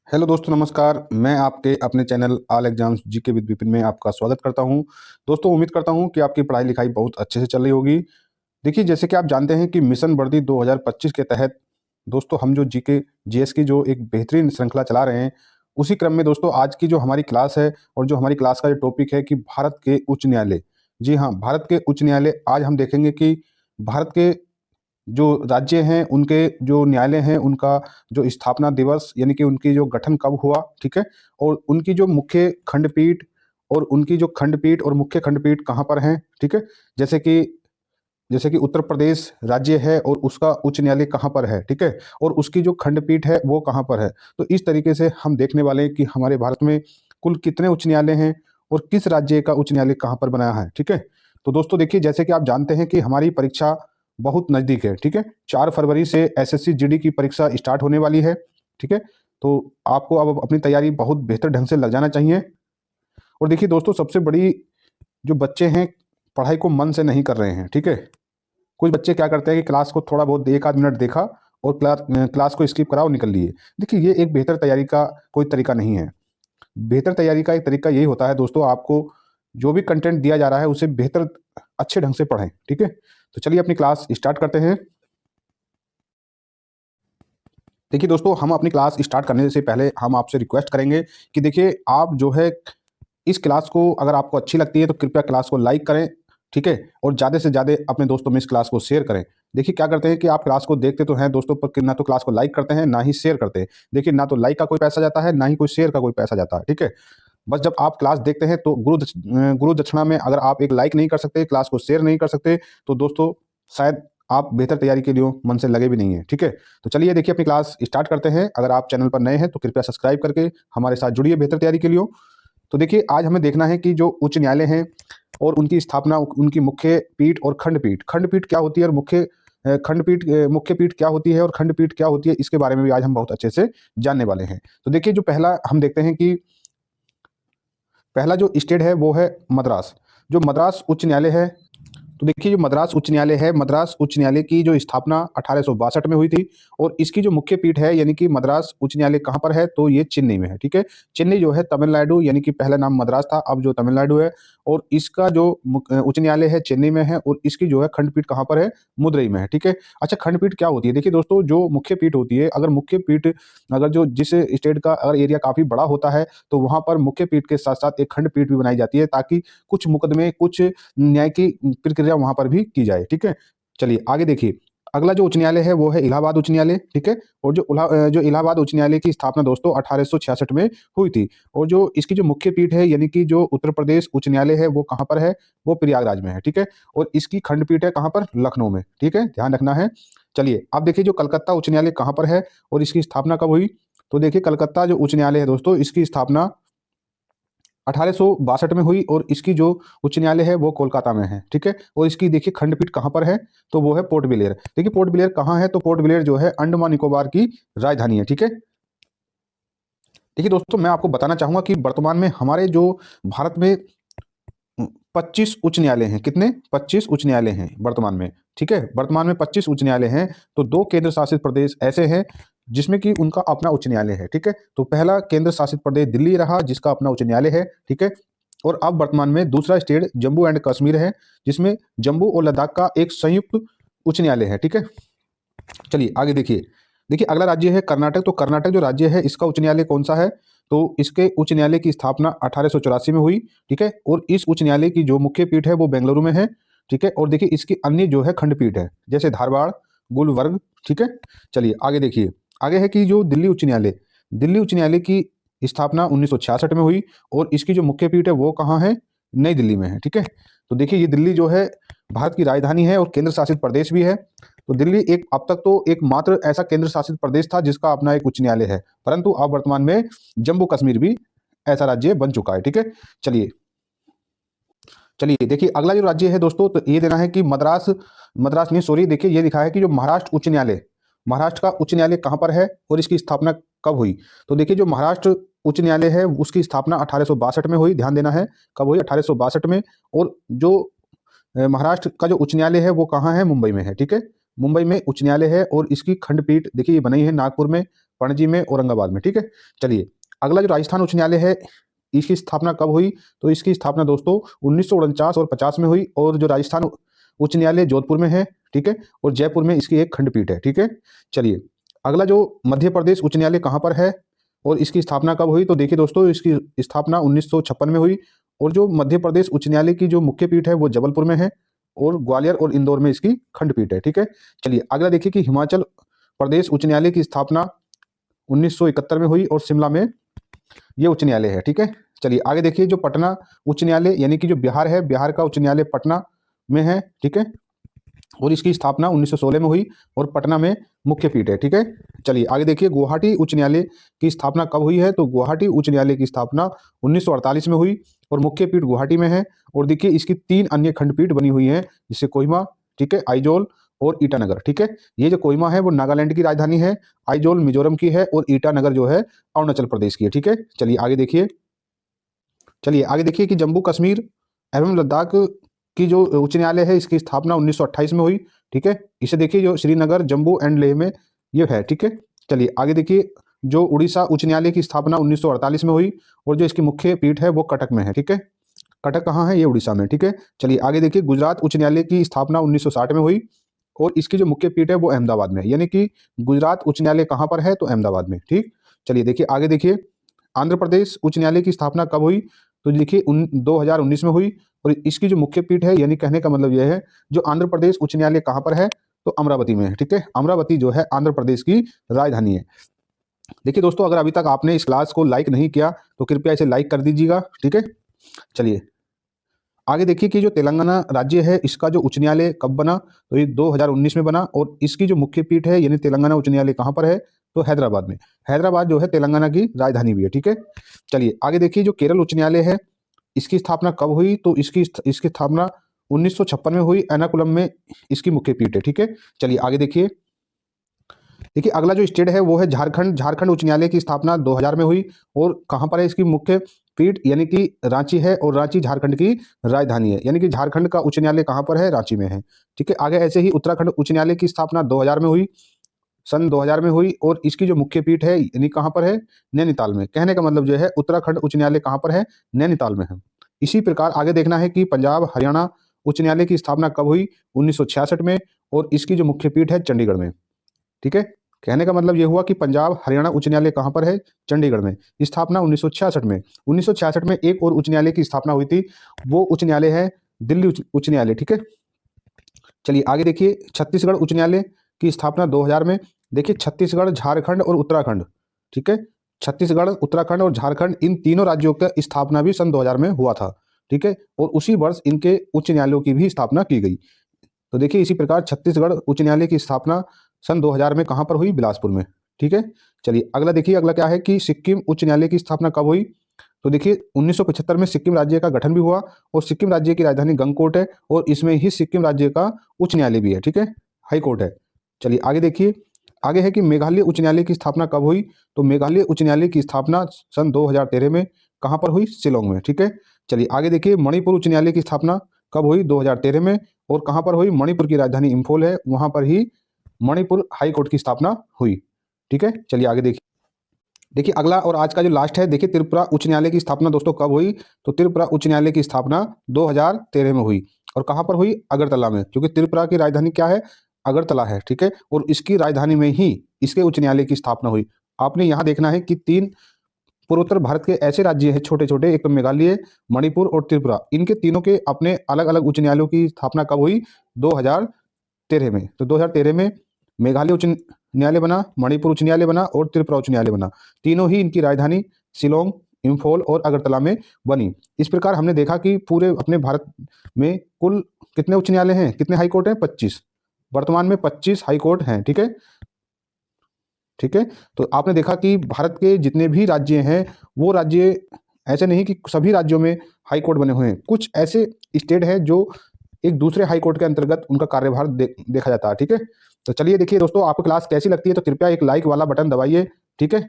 Hello दोस्तों, नमस्कार। मैं आपके अपने channel all exams GK with Vipin में आपका स्वागत करता हूं। दोस्तों, उम्मीद करता हूं कि आपकी पढ़ाई लिखाई बहुत अच्छे से चल रही होगी। देखिए, जैसे कि आप जानते हैं कि मिशन वर्दी 2025 के तहत दोस्तों हम जो जीके जीएस की जो एक बेहतरीन श्रृंखला चला रहे हैं, उसी क्रम में दोस्तों आज की जो हमारी क्लास है और जो हमारी क्लास का जो टॉपिक है कि भारत के उच्च न्यायालय। जी हाँ, भारत के उच्च न्यायालय। आज हम देखेंगे कि भारत के जो राज्य हैं, उनके जो न्यायालय हैं, उनका जो स्थापना दिवस यानी कि उनकी जो गठन कब हुआ, ठीक है? और उनकी जो मुख्य खंडपीठ और उनकी जो खंडपीठ और मुख्य खंडपीठ कहाँ पर हैं, ठीक है? जैसे कि उत्तर प्रदेश राज्य है और उसका उच्च न्यायालय कहाँ पर है, ठीक है? और उसकी जो खंडपीठ है वो कहाँ पर है। तो इस तरीके से हम देखने वाले हैं कि हमारे भारत में कुल कितने उच्च न्यायालय हैं और किस राज्य का उच्च न्यायालय कहाँ पर बनाया है, ठीक है? तो दोस्तों देखिए, जैसे कि आप जानते हैं कि हमारी परीक्षा बहुत नज़दीक है, ठीक है? 4 फरवरी से एसएससी जीडी की परीक्षा स्टार्ट होने वाली है, ठीक है? तो आपको अब अपनी तैयारी बहुत बेहतर ढंग से लग जाना चाहिए। और देखिए दोस्तों, सबसे बड़ी जो बच्चे हैं, पढ़ाई को मन से नहीं कर रहे हैं, ठीक है? कुछ बच्चे क्या करते हैं कि क्लास को थोड़ा बहुत एक आध मिनट देखा और क्लास को स्किप करा और निकल लिए। देखिए, ये एक बेहतर तैयारी का कोई तरीका नहीं है। बेहतर तैयारी का एक तरीका यही होता है दोस्तों, आपको जो भी कंटेंट दिया जा रहा है उसे बेहतर अच्छे ढंग से पढ़ें, ठीक है? तो चलिए अपनी क्लास स्टार्ट करते हैं। देखिए दोस्तों, हम अपनी क्लास स्टार्ट करने से पहले हम आपसे रिक्वेस्ट करेंगे कि देखिए, आप जो है इस क्लास को अगर आपको अच्छी लगती है तो कृपया क्लास को लाइक करें, ठीक है? और ज़्यादा से ज़्यादा अपने दोस्तों में इस क्लास को शेयर करें। देखिए, क्या करते हैं कि आप क्लास को देखते तो हैं दोस्तों, पर ना तो क्लास को लाइक करते हैं, ना ही शेयर करते हैं। देखिए, ना तो लाइक का कोई पैसा जाता है, ना ही कोई शेयर का कोई पैसा जाता है, ठीक है? बस जब आप क्लास देखते हैं तो गुरु दक्षिणा में अगर आप एक लाइक नहीं कर सकते, क्लास को शेयर नहीं कर सकते, तो दोस्तों शायद आप बेहतर तैयारी के लिए मन से लगे भी नहीं है, ठीक है? तो चलिए देखिए अपनी क्लास स्टार्ट करते हैं। अगर आप चैनल पर नए हैं तो कृपया सब्सक्राइब करके हमारे साथ जुड़िए बेहतर तैयारी के लिए। तो देखिए, आज हमें देखना है कि जो उच्च न्यायालय हैं और उनकी स्थापना, उनकी मुख्य पीठ और खंडपीठ। खंडपीठ क्या होती है और मुख्य पीठ क्या होती है और खंडपीठ क्या होती है, इसके बारे में भी आज हम बहुत अच्छे से जानने वाले हैं। तो देखिए, जो पहला हम देखते हैं कि पहला जो स्टेट है वो है मद्रास। जो मद्रास उच्च न्यायालय है, तो देखिए जो मद्रास उच्च न्यायालय है, मद्रास उच्च न्यायालय की जो स्थापना 1862 में हुई थी और इसकी जो मुख्य पीठ है यानी कि मद्रास उच्च न्यायालय कहाँ पर है, तो ये चेन्नई में है, ठीक है? चेन्नई जो है तमिलनाडु, यानी कि पहला नाम मद्रास था, अब जो तमिलनाडु है। और इसका जो उच्च न्यायालय है चेन्नई में है और इसकी जो है खंडपीठ कहाँ पर है, मदुरई में है, ठीक है? अच्छा, खंडपीठ क्या होती है? देखिए दोस्तों, जो मुख्य पीठ होती है, अगर जो जिस स्टेट का अगर एरिया काफ़ी बड़ा होता है तो वहाँ पर मुख्य पीठ के साथ साथ एक खंडपीठ भी बनाई जाती है, ताकि कुछ मुकदमे, कुछ न्याय की प्रक्रिया वहाँ पर भी की जाए, ठीक है? चलिए आगे देखिए, अगला जो उच्च न्यायालय है वो है इलाहाबाद उच्च न्यायालय, ठीक है? और जो इलाहाबाद उच्च न्यायालय की स्थापना दोस्तों 1866 में हुई थी। और जो इसकी जो मुख्य पीठ है यानी कि जो उत्तर प्रदेश उच्च न्यायालय है वो कहाँ पर है, वो प्रयागराज में है, ठीक है? और इसकी खंडपीठ है कहाँ पर, लखनऊ में, ठीक है? ध्यान रखना है। चलिए अब देखिए, जो कलकत्ता उच्च न्यायालय कहाँ पर है और इसकी स्थापना कब हुई। तो देखिए, कलकत्ता जो उच्च न्यायालय है दोस्तों, इसकी स्थापना 1862 में हुई और इसकी जो उच्च न्यायालय है वो कोलकाता में है, ठीक है? और इसकी देखिए खंडपीठ कहाँ पर है, तो वो है पोर्ट ब्लेयर। देखिए पोर्ट ब्लेयर कहाँ है, तो पोर्ट ब्लेयर जो है अंडमान निकोबार की राजधानी है, ठीक है? देखिए दोस्तों, मैं आपको बताना चाहूंगा कि वर्तमान में हमारे जो भारत में 25 उच्च न्यायालय हैं। कितने? 25 उच्च न्यायालय हैं वर्तमान में, ठीक है? वर्तमान में 25 उच्च न्यायालय हैं। तो 2 केंद्र शासित प्रदेश ऐसे हैं जिसमें कि उनका अपना उच्च न्यायालय है, ठीक है? तो पहला केंद्र शासित प्रदेश दिल्ली रहा, जिसका अपना उच्च न्यायालय है, ठीक है? और अब वर्तमान में दूसरा स्टेट जम्मू एंड कश्मीर है, जिसमें जम्मू और लद्दाख का एक संयुक्त उच्च न्यायालय है, ठीक है? चलिए आगे देखिए। देखिए अगला राज्य है कर्नाटक। तो कर्नाटक जो राज्य है, इसका उच्च न्यायालय कौन सा है, तो इसके उच्च न्यायालय की स्थापना 1884 में हुई, ठीक है? और इस उच्च न्यायालय की जो मुख्य पीठ है वो बेंगलुरु में है, ठीक है? और देखिए इसकी अन्य जो है खंडपीठ है, जैसे धारवाड़, गुलबर्ग, ठीक है? चलिए आगे देखिए। आगे है कि जो दिल्ली उच्च न्यायालय की स्थापना 1966 में हुई और इसकी जो मुख्य पीठ है वो कहाँ है, नई दिल्ली में है, ठीक है? तो देखिए, ये दिल्ली जो है भारत की राजधानी है और केंद्र शासित प्रदेश भी है। तो दिल्ली एक अब तक तो एकमात्र ऐसा केंद्र शासित प्रदेश था जिसका अपना एक उच्च न्यायालय है, परंतु अब वर्तमान में जम्मू कश्मीर भी ऐसा राज्य बन चुका है, ठीक है? चलिए चलिए देखिए, अगला जो राज्य है दोस्तों, तो ये देना है कि मद्रास मद्रास नहीं, सॉरी, देखिए ये लिखा है कि जो महाराष्ट्र का उच्च न्यायालय कहाँ पर है और इसकी स्थापना कब हुई। तो देखिए, जो महाराष्ट्र उच्च न्यायालय है उसकी स्थापना 1862 में हुई। ध्यान देना है, कब हुई, 1862 में। और जो महाराष्ट्र का जो उच्च न्यायालय है वो कहाँ है, मुंबई में है, ठीक है? मुंबई में उच्च न्यायालय है और इसकी खंडपीठ देखिए ये बनी है नागपुर में, पणजी में, औरंगाबाद में, ठीक है। चलिए अगला जो राजस्थान उच्च न्यायालय है, इसकी स्थापना कब हुई? तो इसकी स्थापना दोस्तों 1949 और 50 में हुई। और जो राजस्थान उच्च न्यायालय जोधपुर में है, ठीक है, और जयपुर में इसकी एक खंडपीठ है, ठीक है। चलिए अगला जो मध्य प्रदेश उच्च न्यायालय कहाँ पर है और इसकी स्थापना कब हुई? तो देखिए दोस्तों, इसकी स्थापना 1956 में हुई। और जो मध्य प्रदेश उच्च न्यायालय की जो मुख्य पीठ है वो जबलपुर में है, और ग्वालियर और इंदौर में इसकी खंडपीठ है, ठीक है। चलिए अगला देखिए कि हिमाचल प्रदेश उच्च न्यायालय की स्थापना 1971 में हुई और शिमला में ये उच्च न्यायालय है, ठीक है। चलिए आगे देखिए, जो पटना उच्च न्यायालय यानी कि जो बिहार है, बिहार का उच्च न्यायालय पटना में है, ठीक है, और इसकी स्थापना 1916 में हुई और पटना में मुख्य पीठ है, ठीक है। चलिए आगे देखिए, गुवाहाटी उच्च न्यायालय की स्थापना कब हुई है? तो गुवाहाटी उच्च न्यायालय की स्थापना 1948 में हुई और मुख्य पीठ गुवाहाटी में है। और देखिए इसकी 3 अन्य खंडपीठ बनी हुई हैं, जिससे कोहिमा, ठीक है, आइजोल और ईटानगर, ठीक है। ये जो कोहिमा है वो नागालैंड की राजधानी है, आइजोल मिजोरम की है और ईटानगर जो है अरुणाचल प्रदेश की है, ठीक है। चलिए आगे देखिए कि जम्मू कश्मीर एवं लद्दाख की जो उच्च न्यायालय है, इसकी स्थापना 1928 में हुई, ठीक है। इसे देखिए जो श्रीनगर, जम्मू एंड लेह में ये है, ठीक है। चलिए आगे देखिए, जो उड़ीसा उच्च न्यायालय की स्थापना 1948 में हुई और जो इसकी मुख्य पीठ है वो कटक में है, ठीक है। कटक कहाँ है? ये उड़ीसा में, ठीक है। चलिए आगे देखिए, गुजरात उच्च न्यायालय की स्थापना 1960 में हुई और इसकी जो मुख्य पीठ है वो अहमदाबाद में है, यानी कि गुजरात उच्च न्यायालय कहाँ पर है? तो अहमदाबाद में, ठीक। चलिए देखिए आगे देखिए, आंध्र प्रदेश उच्च न्यायालय की स्थापना कब हुई? तो देखिए 2019 में हुई और इसकी जो मुख्य पीठ है, यानी कहने का मतलब यह है, जो आंध्र प्रदेश उच्च न्यायालय कहाँ पर है? तो अमरावती में है, ठीक है। अमरावती जो है आंध्र प्रदेश की राजधानी है। देखिए दोस्तों, अगर अभी तक आपने इस क्लास को लाइक नहीं किया तो कृपया इसे लाइक कर दीजिएगा, ठीक है। चलिए आगे देखिए कि जो तेलंगाना राज्य है, इसका जो उच्च न्यायालय कब बना? तो ये 2019 में बना और इसकी जो मुख्य पीठ है यानी तेलंगाना उच्च न्यायालय कहाँ पर है? तो हैदराबाद में। हैदराबाद जो है तेलंगाना की राजधानी भी है, ठीक है। चलिए आगे देखिए, जो केरल उच्च न्यायालय है, इसकी स्थापना कब हुई? तो इसकी स्थापना 1956 में हुई, एर्नाकुलम में इसकी मुख्य पीठ है, ठीक है। चलिए आगे देखिए अगला जो स्टेट है वो है झारखंड। झारखंड उच्च न्यायालय की स्थापना 2000 में हुई और कहाँ पर है इसकी मुख्य पीठ? यानी कि रांची है और रांची झारखंड की राजधानी है, यानी कि झारखंड का उच्च न्यायालय कहाँ पर है? रांची में है, ठीक है। आगे ऐसे ही उत्तराखंड उच्च न्यायालय की स्थापना 2000 में हुई, सन 2000 में हुई और इसकी जो मुख्य पीठ है यानी कहाँ पर है? नैनीताल में। कहने का मतलब जो है, उत्तराखंड उच्च न्यायालय कहाँ पर है? नैनीताल में है। इसी प्रकार आगे देखना है कि पंजाब हरियाणा उच्च न्यायालय की स्थापना कब हुई? 1966 में और इसकी जो मुख्य पीठ है चंडीगढ़ में, ठीक है। कहने का मतलब ये हुआ कि पंजाब हरियाणा उच्च न्यायालय कहाँ पर है? चंडीगढ़ में। स्थापना 1966 में। 1966 में एक और उच्च न्यायालय की स्थापना हुई थी, वो उच्च न्यायालय है दिल्ली उच्च न्यायालय, ठीक है। चलिए आगे देखिए, छत्तीसगढ़ उच्च न्यायालय की स्थापना 2000 में। देखिए छत्तीसगढ़, झारखंड और उत्तराखंड, ठीक है, छत्तीसगढ़, उत्तराखंड और झारखंड, इन तीनों राज्यों का स्थापना भी सन 2000 में हुआ था, ठीक है। और उसी वर्ष इनके उच्च न्यायालयों की भी स्थापना की गई। तो देखिए इसी प्रकार छत्तीसगढ़ उच्च न्यायालय की स्थापना सन 2000 में कहाँ पर हुई? बिलासपुर में, ठीक है। चलिए अगला देखिए, अगला क्या है कि सिक्किम उच्च न्यायालय की स्थापना कब हुई? तो देखिए 1975 में सिक्किम राज्य का गठन भी हुआ और सिक्किम राज्य की राजधानी गंगकोट है और इसमें ही सिक्किम राज्य का उच्च न्यायालय भी है, ठीक है, हाई कोर्ट है। चलिए आगे देखिए, आगे है कि मेघालय उच्च न्यायालय की स्थापना कब हुई? तो मेघालय उच्च न्यायालय की स्थापना सन 2013 में कहाँ पर हुई? शिलोंग में, ठीक है। चलिए आगे देखिए, मणिपुर उच्च न्यायालय की स्थापना कब हुई? 2013 में और कहाँ पर हुई? मणिपुर की राजधानी इम्फॉल है, वहाँ पर ही मणिपुर हाई कोर्ट की स्थापना हुई, ठीक है। चलिए आगे देखिए अगला और आज का जो लास्ट है, देखिए त्रिपुरा उच्च न्यायालय की स्थापना दोस्तों कब हुई? तो त्रिपुरा उच्च न्यायालय की स्थापना 2013 में हुई और कहाँ पर हुई? अगरतला में, क्योंकि त्रिपुरा की राजधानी क्या है? अगरतला है, ठीक है। और इसकी राजधानी में ही इसके उच्च न्यायालय की स्थापना हुई। आपने यहाँ देखना है कि 3 पूर्वोत्तर भारत के ऐसे राज्य हैं छोटे छोटे, एक तो मेघालय, मणिपुर और त्रिपुरा, इनके तीनों के अपने अलग अलग उच्च न्यायालयों की स्थापना कब हुई? 2013 में। तो 2013 में मेघालय उच्च न्यायालय बना, मणिपुर उच्च न्यायालय बना और त्रिपुरा उच्च न्यायालय बना। तीनों ही इनकी राजधानी शिलोंग, इम्फॉल और अगरतला में बनी। इस प्रकार हमने देखा कि पूरे अपने भारत में कुल कितने उच्च न्यायालय हैं, कितने हाई कोर्ट हैं? 25। वर्तमान में 25 हाई कोर्ट हैं, ठीक है, ठीक है। तो आपने देखा कि भारत के जितने भी राज्य हैं, वो राज्य ऐसे नहीं कि सभी राज्यों में हाई कोर्ट बने हुए हैं। कुछ ऐसे स्टेट हैं जो एक दूसरे हाई कोर्ट के अंतर्गत उनका कार्यभार देखा जाता है, ठीक है। तो चलिए देखिए दोस्तों, आपको क्लास कैसी लगती है तो कृपया एक लाइक वाला बटन दबाइए, ठीक है।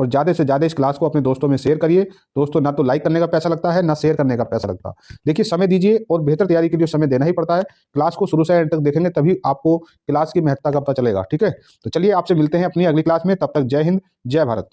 और ज़्यादा से ज़्यादा इस क्लास को अपने दोस्तों में शेयर करिए। दोस्तों, ना तो लाइक करने का पैसा लगता है, ना शेयर करने का पैसा लगता। देखिए, समय दीजिए और बेहतर तैयारी के लिए समय देना ही पड़ता है। क्लास को शुरू से एंड तक देखेंगे तभी आपको क्लास की महत्ता का पता चलेगा। ठीक है, तो चलिए आपसे मिलते हैं अपनी अगली क्लास में। तब तक जय हिंद, जय भारत।